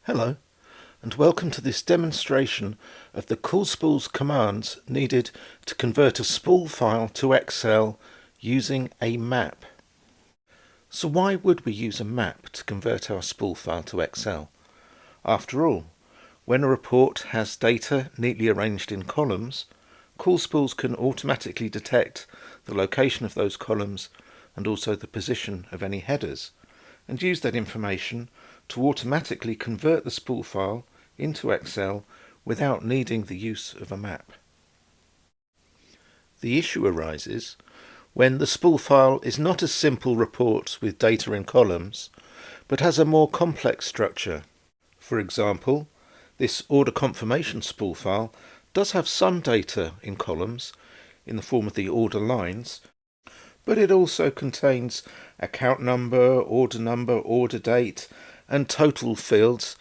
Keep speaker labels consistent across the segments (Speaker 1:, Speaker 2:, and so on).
Speaker 1: Hello, and welcome to this demonstration of the CoolSpools commands needed to convert a spool file to Excel using a map. So why would we use a map to convert our spool file to Excel? After all, when a report has data neatly arranged in columns, CoolSpools can automatically detect the location of those columns and also the position of any headers, and use that information to automatically convert the spool file into Excel without needing the use of a map. The issue arises when the spool file is not a simple report with data in columns, but has a more complex structure. For example, this order confirmation spool file does have some data in columns in the form of the order lines, but it also contains account number, order date, and total fields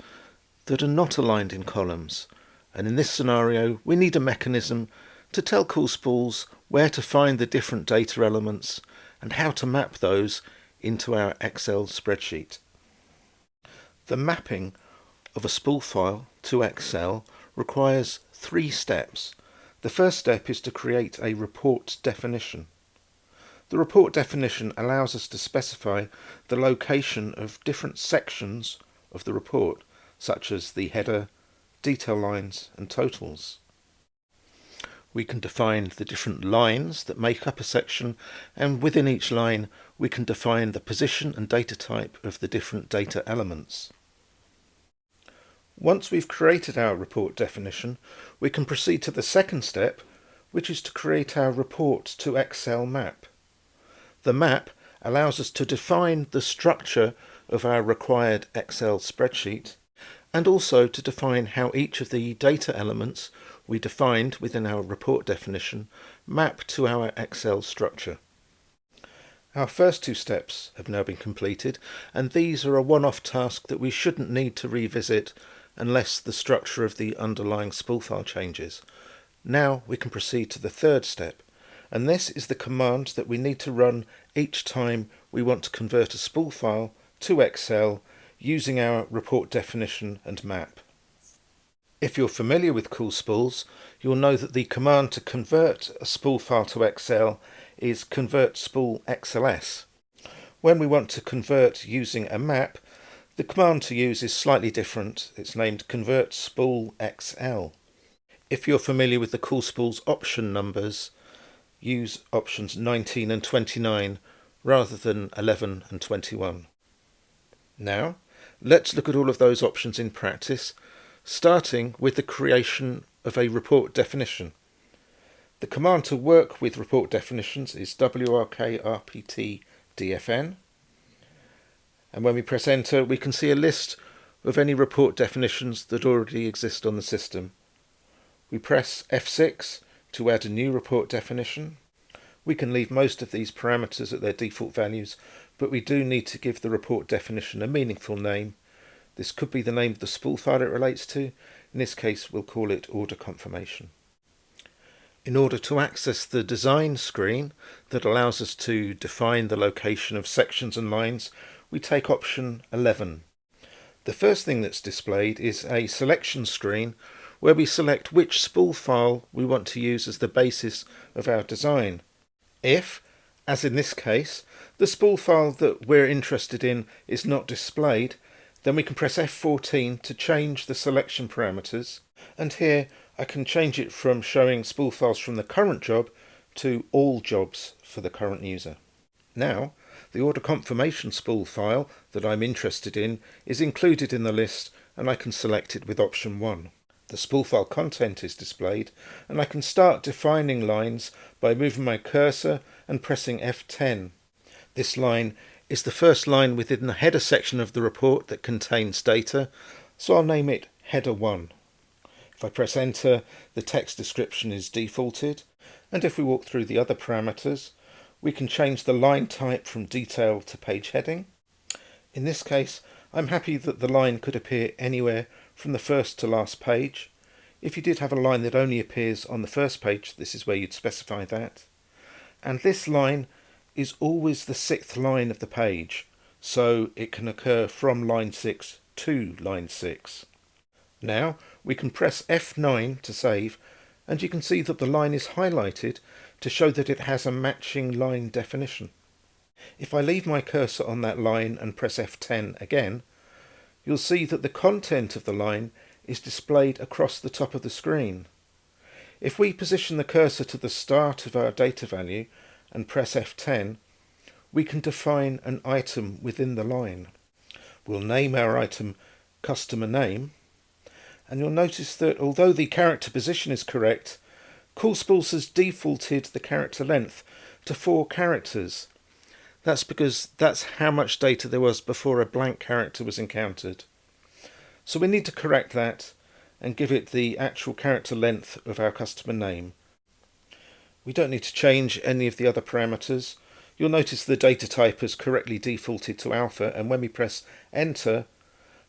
Speaker 1: that are not aligned in columns. And in this scenario, we need a mechanism to tell CoolSpools where to find the different data elements and how to map those into our Excel spreadsheet. The mapping of a spool file to Excel requires 3 steps. The first step is to create a report definition. The report definition allows us to specify the location of different sections of the report, such as the header, detail lines, and totals. We can define the different lines that make up a section, and within each line we can define the position and data type of the different data elements. Once we've created our report definition, we can proceed to the second step, which is to create our report to Excel map. The map allows us to define the structure of our required Excel spreadsheet and also to define how each of the data elements we defined within our report definition map to our Excel structure. Our first 2 steps have now been completed, and these are a one-off task that we shouldn't need to revisit unless the structure of the underlying spool file changes. Now we can proceed to the third step, and this is the command that we need to run each time we want to convert a spool file to Excel using our report definition and map. If you're familiar with CoolSpools, you'll know that the command to convert a spool file to Excel is convert spool XLS. When we want to convert using a map, the command to use is slightly different. It's named convert spool XL. If you're familiar with the CoolSpools option numbers, use options 19 and 29 rather than 11 and 21. Now, let's look at all of those options in practice, starting with the creation of a report definition. The command to work with report definitions is WRKRPTDFN, and when we press enter we can see a list of any report definitions that already exist on the system. We press F6 to add a new report definition. We can leave most of these parameters at their default values, but we do need to give the report definition a meaningful name. This could be the name of the spool file it relates to. In this case, we'll call it order confirmation. In order to access the design screen that allows us to define the location of sections and lines, we take option 11. The first thing that's displayed is a selection screen where we select which spool file we want to use as the basis of our design. If, as in this case, the spool file that we're interested in is not displayed, then we can press F14 to change the selection parameters, and here I can change it from showing spool files from the current job to all jobs for the current user. Now, the order confirmation spool file that I'm interested in is included in the list, and I can select it with option 1. The spool file content is displayed, and I can start defining lines by moving my cursor and pressing F10. This line is the first line within the header section of the report that contains data, so I'll name it Header 1. If I press enter, the text description is defaulted, and if we walk through the other parameters, we can change the line type from detail to page heading. In this case, I'm happy that the line could appear anywhere from the first to last page. If you did have a line that only appears on the first page, this is where you'd specify that. And this line is always the 6th line of the page, so it can occur from line 6 to line 6. Now we can press F9 to save, and you can see that the line is highlighted to show that it has a matching line definition. If I leave my cursor on that line and press F10 again, you'll see that the content of the line is displayed across the top of the screen. If we position the cursor to the start of our data value and press F10, we can define an item within the line. We'll name our item customer name, and you'll notice that although the character position is correct, CoolSpools has defaulted the character length to 4 characters. That's because that's how much data there was before a blank character was encountered. So we need to correct that and give it the actual character length of our customer name. We don't need to change any of the other parameters. You'll notice the data type has correctly defaulted to alpha, and when we press enter,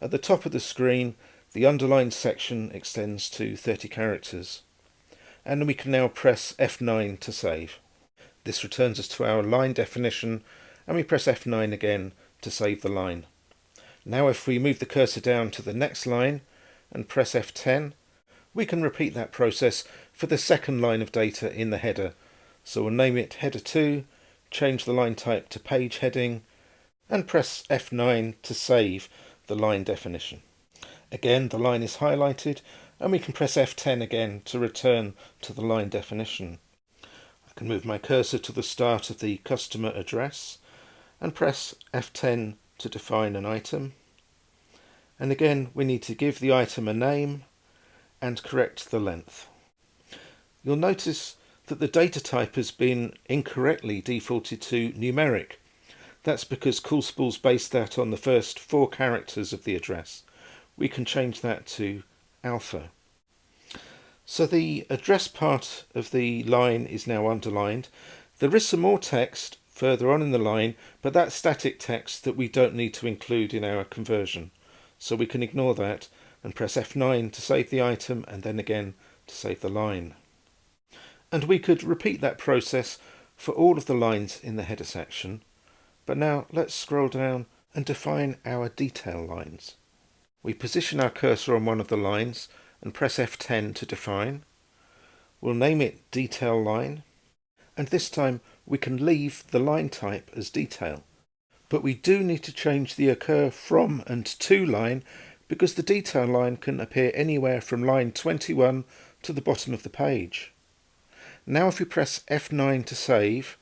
Speaker 1: at the top of the screen the underlined section extends to 30 characters. And we can now press F9 to save. This returns us to our line definition, and we press F9 again to save the line. Now if we move the cursor down to the next line and press F10, we can repeat that process for the second line of data in the header. So we'll name it header 2, change the line type to page heading, and press F9 to save the line definition. Again, the line is highlighted, and we can press F10 again to return to the line definition. I can move my cursor to the start of the customer address and press F10 to define an item. And again, we need to give the item a name and correct the length. You'll notice that the data type has been incorrectly defaulted to numeric. That's because CoolSpools based that on the first 4 characters of the address. We can change that to alpha. So the address part of the line is now underlined. There is some more text further on in the line, but that's static text that we don't need to include in our conversion. So we can ignore that and press F9 to save the item, and then again to save the line. And we could repeat that process for all of the lines in the header section. But now let's scroll down and define our detail lines. We position our cursor on one of the lines and press F10 to define. We'll name it detail line, and this time we can leave the line type as detail. But we do need to change the occur from and to line, because the detail line can appear anywhere from line 21 to the bottom of the page. Now if we press F9 to save,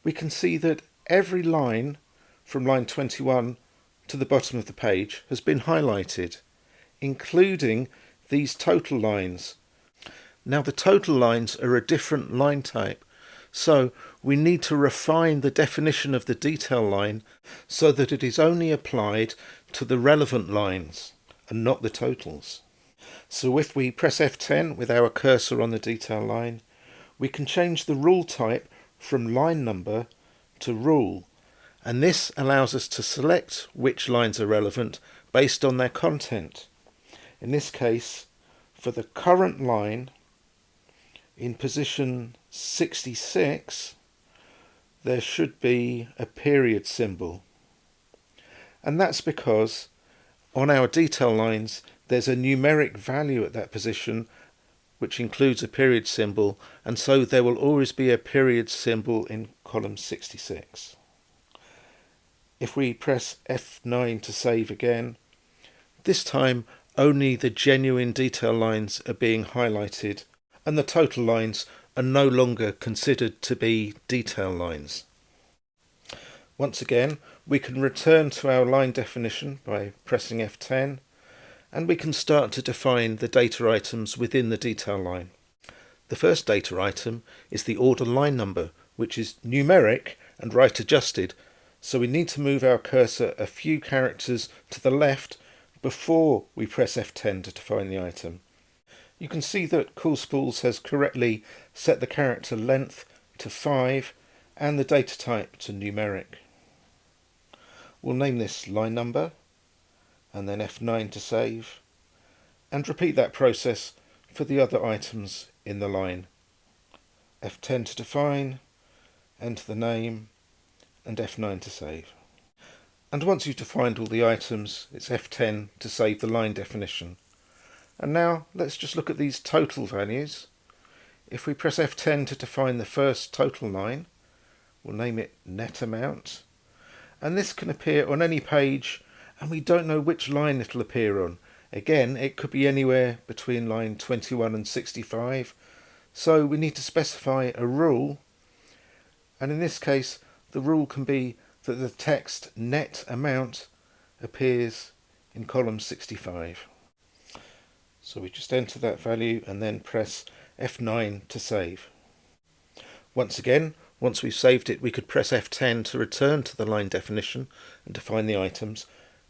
Speaker 1: we can see that every line from line 21 to the bottom of the page has been highlighted, including these total lines. Now the total lines are a different line type, so we need to refine the definition of the detail line so that it is only applied to the relevant lines and not the totals. So if we press F10 with our cursor on the detail line, we can change the rule type from line number to rule, and this allows us to select which lines are relevant based on their content. In this case, for the current line in position 66, there should be a period symbol. And that's because on our detail lines there's a numeric value at that position which includes a period symbol, and so there will always be a period symbol in column 66. If we press F9 to save again, this time only the genuine detail lines are being highlighted, and the total lines are no longer considered to be detail lines. Once again, we can return to our line definition by pressing F10, and we can start to define the data items within the detail line. The first data item is the order line number, which is numeric and right adjusted, so we need to move our cursor a few characters to the left before we press F10 to define the item. You can see that CoolSpools has correctly set the character length to 5 and the data type to numeric. We'll name this line number and then F9 to save, and repeat that process for the other items in the line. F10 to define, enter the name, and F9 to save. And once you've defined all the items, it's F10 to save the line definition. And now let's just look at these total values. If we press F10 to define the first total line, we'll name it net amount. And this can appear on any page, and we don't know which line it'll appear on. Again, it could be anywhere between line 21 and 65. So we need to specify a rule. And in this case, the rule can be that the text net amount appears in column 65. So we just enter that value and then press F9 to save. Once again, once we've saved it, we could press F10 to return to the line definition and define the items,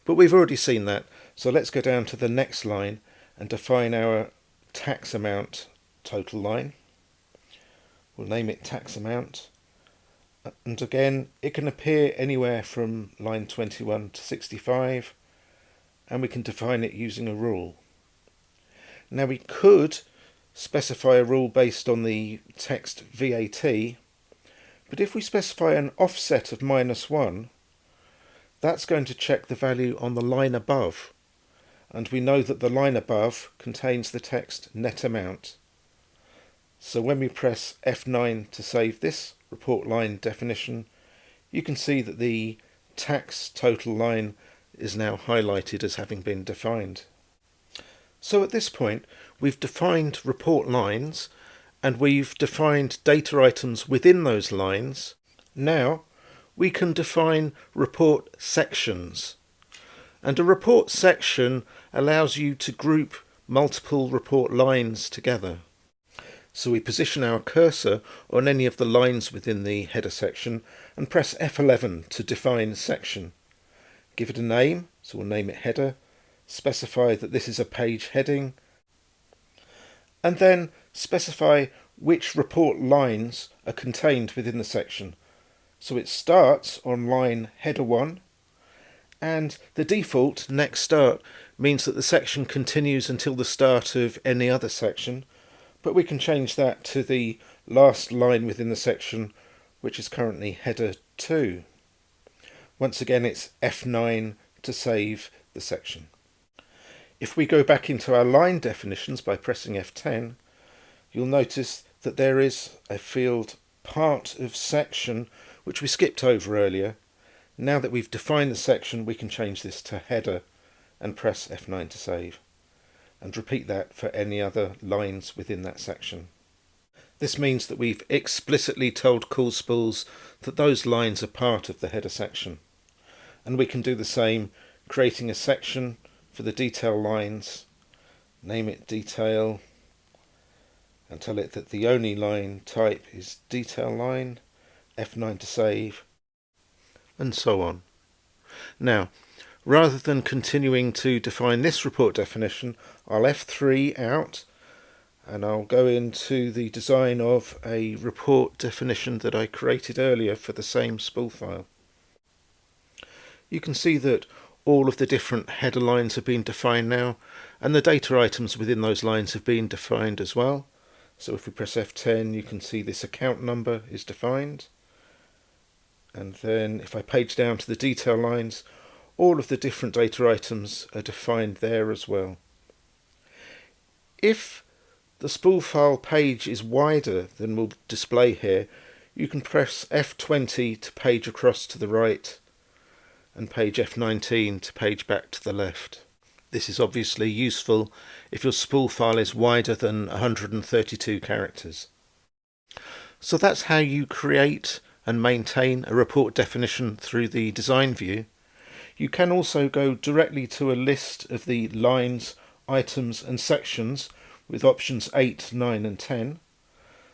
Speaker 1: but we've already seen that, so let's go down to the next line and define our tax amount total line. We'll name it tax amount, and again it can appear anywhere from line 21 to 65, and we can define it using a rule. Now we could specify a rule based on the text VAT, but if we specify an offset of -1, that's going to check the value on the line above, and we know that the line above contains the text net amount. So when we press F9 to save this report line definition, you can see that the tax total line is now highlighted as having been defined. So at this point, we've defined report lines and we've defined data items within those lines. Now we can define report sections. And a report section allows you to group multiple report lines together. So we position our cursor on any of the lines within the header section and press F11 to define section. Give it a name, so we'll name it header, specify that this is a page heading, and then specify which report lines are contained within the section. So it starts on line header 1, and the default next start means that the section continues until the start of any other section, but we can change that to the last line within the section, which is currently header 2. Once again, it's F9 to save the section. If we go back into our line definitions by pressing F10, you'll notice that there is a field part of section which we skipped over earlier. Now that we've defined the section, we can change this to header and press F9 to save, and repeat that for any other lines within that section. This means that we've explicitly told CoolSpools that those lines are part of the header section, and we can do the same, creating a section for the detail lines, name it detail, and tell it that the only line type is detail line, F9 to save, and so on. Now, rather than continuing to define this report definition, I'll F3 out and I'll go into the design of a report definition that I created earlier for the same spool file. You can see that all of the different header lines have been defined now, and the data items within those lines have been defined as well. So if we press F10, you can see this account number is defined. And then if I page down to the detail lines, all of the different data items are defined there as well. If the spool file page is wider than we'll display here, you can press F20 to page across to the right, and page F19 to page back to the left. This is obviously useful if your spool file is wider than 132 characters. So that's how you create and maintain a report definition through the design view. You can also go directly to a list of the lines, items and sections with options 8, 9 and 10.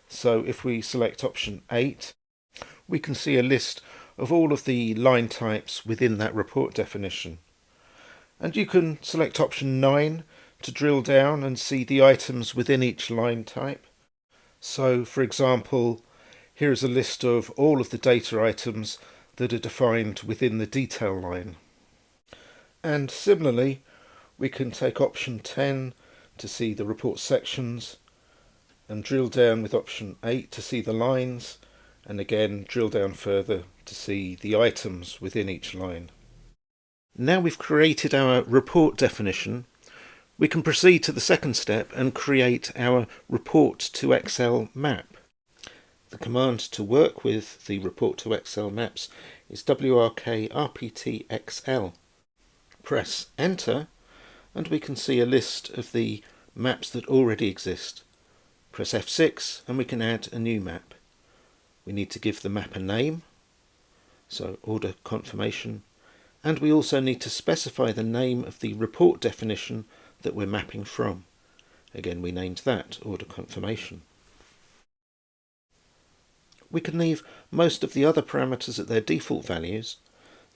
Speaker 1: So if we select option 8, we can see a list of all of the line types within that report definition. And you can select option 9 to drill down and see the items within each line type. So for example, here is a list of all of the data items that are defined within the detail line. And similarly, we can take option 10 to see the report sections, and drill down with option 8 to see the lines, and again drill down further to see the items within each line. Now we've created our report definition, we can proceed to the second step and create our report to Excel map. The command to work with the report to Excel maps is WRKRPTXL. Press enter and we can see a list of the maps that already exist. Press F6 and we can add a new map. We need to give the map a name, so order confirmation, and we also need to specify the name of the report definition that we're mapping from. Again, we named that order confirmation. We can leave most of the other parameters at their default values.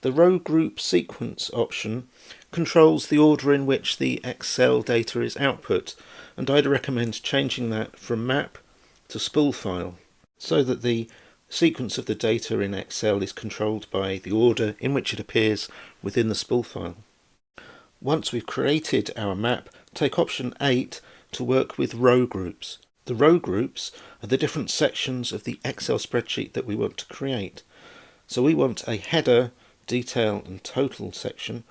Speaker 1: The row group sequence option controls the order in which the Excel data is output, and I'd recommend changing that from map to spool file so that the sequence of the data in Excel is controlled by the order in which it appears within the spool file. Once we've created our map, take option 8 to work with row groups. The row groups are the different sections of the Excel spreadsheet that we want to create. So we want a header, detail and total section.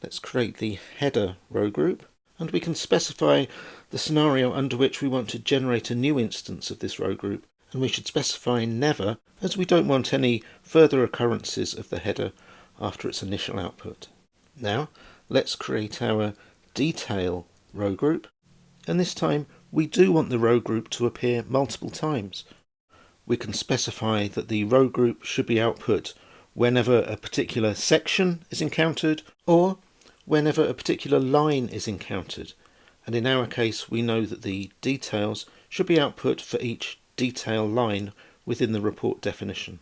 Speaker 1: Let's create the header row group, and we can specify the scenario under which we want to generate a new instance of this row group, and we should specify never, as we don't want any further occurrences of the header after its initial output. Now let's create our detail row group, and this time we do want the row group to appear multiple times. We can specify that the row group should be output whenever a particular section is encountered or whenever a particular line is encountered, and in our case we know that the details should be output for each detail line within the report definition.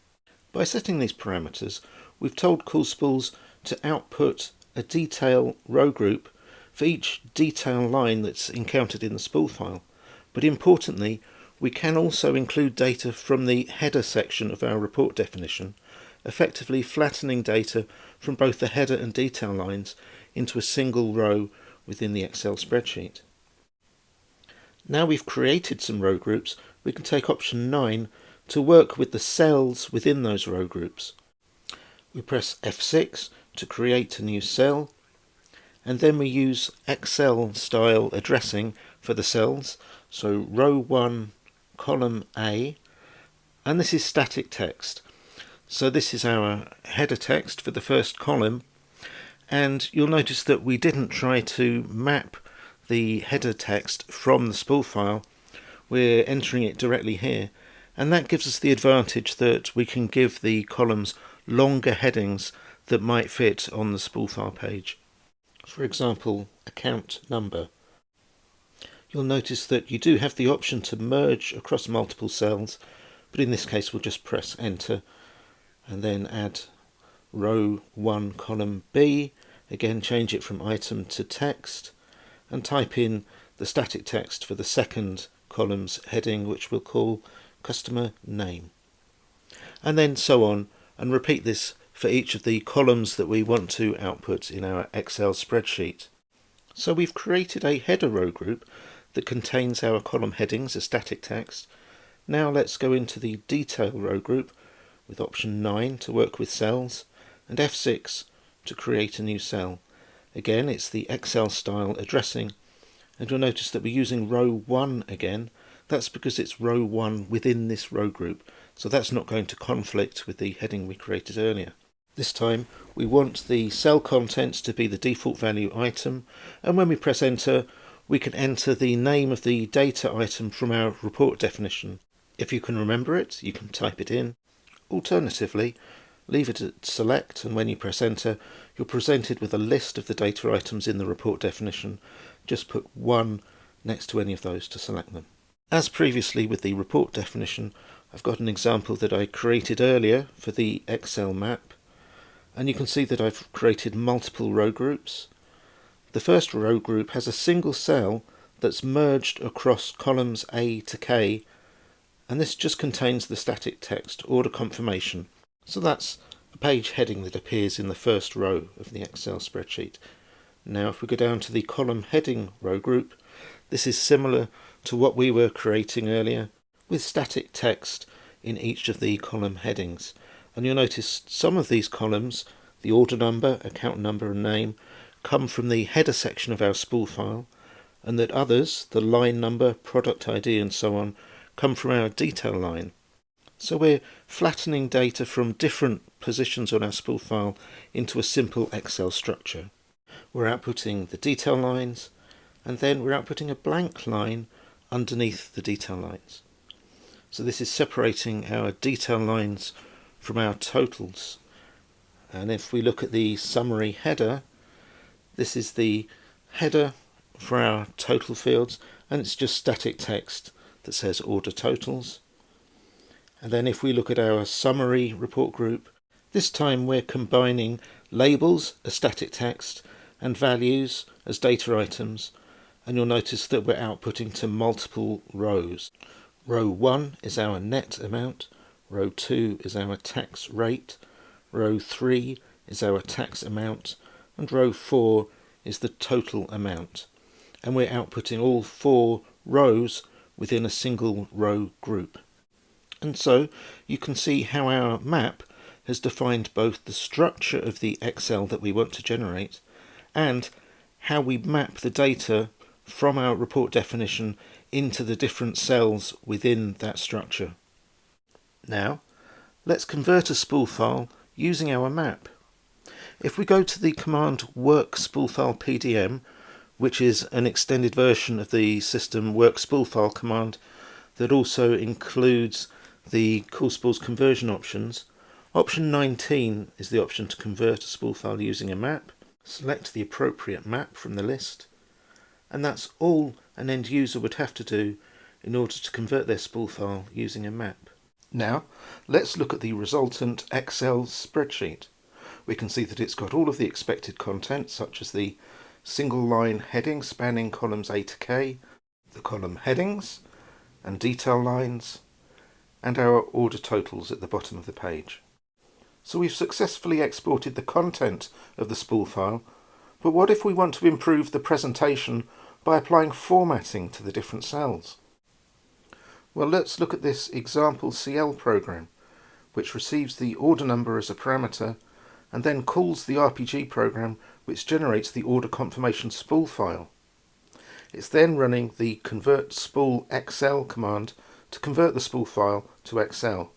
Speaker 1: By setting these parameters, we've told CoolSpools to output a detail row group for each detail line that's encountered in the spool file, but importantly we can also include data from the header section of our report definition, effectively flattening data from both the header and detail lines into a single row within the Excel spreadsheet. Now we've created some row groups, we can take option 9 to work with the cells within those row groups. We press F6 to create a new cell, and then we use Excel style addressing for the cells, so row 1 column A, and this is static text. So this is our header text for the first column, and you'll notice that we didn't try to map the header text from the spool file. We're entering it directly here, and that gives us the advantage that we can give the columns longer headings that might fit on the spool file page. For example, account number. You'll notice that you do have the option to merge across multiple cells, but in this case we'll just press enter and then add row 1 column B, again change it from item to text, and type in the static text for the second column's heading, which we'll call customer name, and then so on, and repeat this for each of the columns that we want to output in our Excel spreadsheet. So we've created a header row group that contains our column headings as static text. Now let's go into the detail row group with option 9 to work with cells and F6 to create a new cell. Again, it's the Excel style addressing, and you'll notice that we're using row 1 again. That's because it's row 1 within this row group, so that's not going to conflict with the heading we created earlier. This time we want the cell contents to be the default value item, and when we press enter we can enter the name of the data item from our report definition. If you can remember it, you can type it in. Alternatively, leave it at select, and when you press enter you're presented with a list of the data items in the report definition. Just put 1 next to any of those to select them. As previously with the report definition, I've got an example that I created earlier for the Excel map, and you can see that I've created multiple row groups. The first row group has a single cell that's merged across columns A to K, and this just contains the static text order confirmation. So that's a page heading that appears in the first row of the Excel spreadsheet. Now if we go down to the column heading row group, this is similar to what we were creating earlier, with static text in each of the column headings. And you'll notice some of these columns, the order number, account number and name, come from the header section of our spool file, and that others, the line number, product ID and so on, come from our detail line. So we're flattening data from different positions on our spool file into a simple Excel structure. We're outputting the detail lines, and then we're outputting a blank line underneath the detail lines. So this is separating our detail lines from our totals. And if we look at the summary header, this is the header for our total fields, and it's just static text that says order totals. And then if we look at our summary report group, this time we're combining labels as static text and values as data items, and you'll notice that we're outputting to multiple rows. Row 1 is our net amount, row 2 is our tax rate, row 3 is our tax amount, and row 4 is the total amount. And we're outputting all 4 rows within a single row group. And so you can see how our map has defined both the structure of the Excel that we want to generate and how we map the data from our report definition into the different cells within that structure. Now, let's convert a spool file using our map. If we go to the command work spool file PDM, which is an extended version of the system work spool file command that also includes the CoolSpools conversion options, option 19 is the option to convert a spool file using a map. Select the appropriate map from the list, and that's all an end user would have to do in order to convert their spool file using a map. Now, let's look at the resultant Excel spreadsheet. We can see that it's got all of the expected content, such as the single line heading spanning columns A to K, the column headings and detail lines, and our order totals at the bottom of the page. So we've successfully exported the content of the spool file, but what if we want to improve the presentation by applying formatting to the different cells? Well, let's look at this example CL program, which receives the order number as a parameter and then calls the RPG program which generates the order confirmation spool file. It's then running the convert spool XL command to convert the spool file to Excel.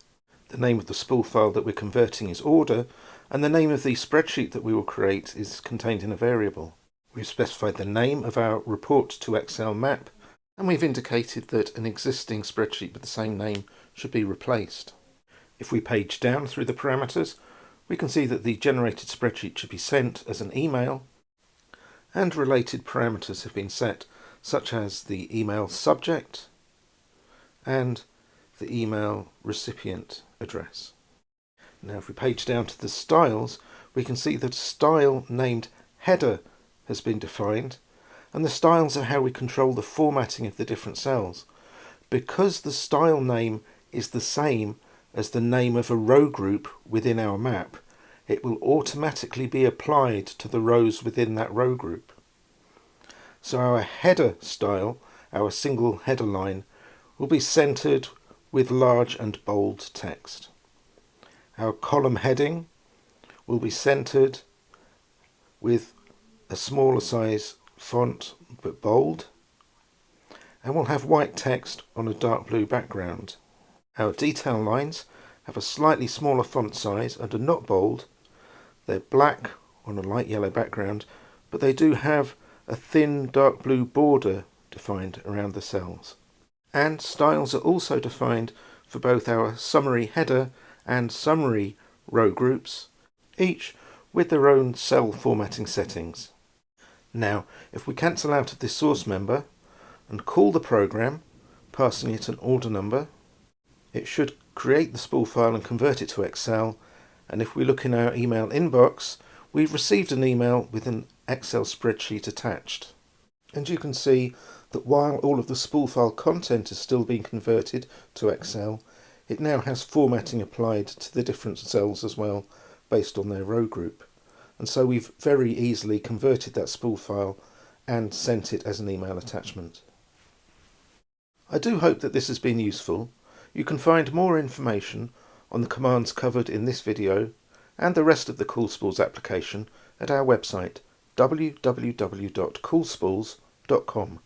Speaker 1: The name of the spool file that we're converting is order, and the name of the spreadsheet that we will create is contained in a variable. We've specified the name of our report to Excel map, and we've indicated that an existing spreadsheet with the same name should be replaced. If we page down through the parameters, we can see that the generated spreadsheet should be sent as an email, and related parameters have been set, such as the email subject and the email recipient address. Now if we page down to the styles, we can see that a style named header has been defined, and the styles are how we control the formatting of the different cells. Because the style name is the same as the name of a row group within our map, it will automatically be applied to the rows within that row group. So our header style, our single header line, will be centered with large and bold text. Our column heading will be centered with a smaller size font but bold, and we'll have white text on a dark blue background. Our detail lines have a slightly smaller font size and are not bold. They're black on a light yellow background, but they do have a thin dark blue border defined around the cells. And styles are also defined for both our summary header and summary row groups, each with their own cell formatting settings. Now, if we cancel out of this source member and call the program, passing it an order number, it should create the spool file and convert it to Excel. And if we look in our email inbox, we've received an email with an Excel spreadsheet attached. And you can see that while all of the spool file content is still being converted to Excel, it now has formatting applied to the different cells as well, based on their row group. And so we've very easily converted that spool file and sent it as an email attachment. I do hope that this has been useful. You can find more information on the commands covered in this video and the rest of the CoolSpools application at our website www.coolspools.com.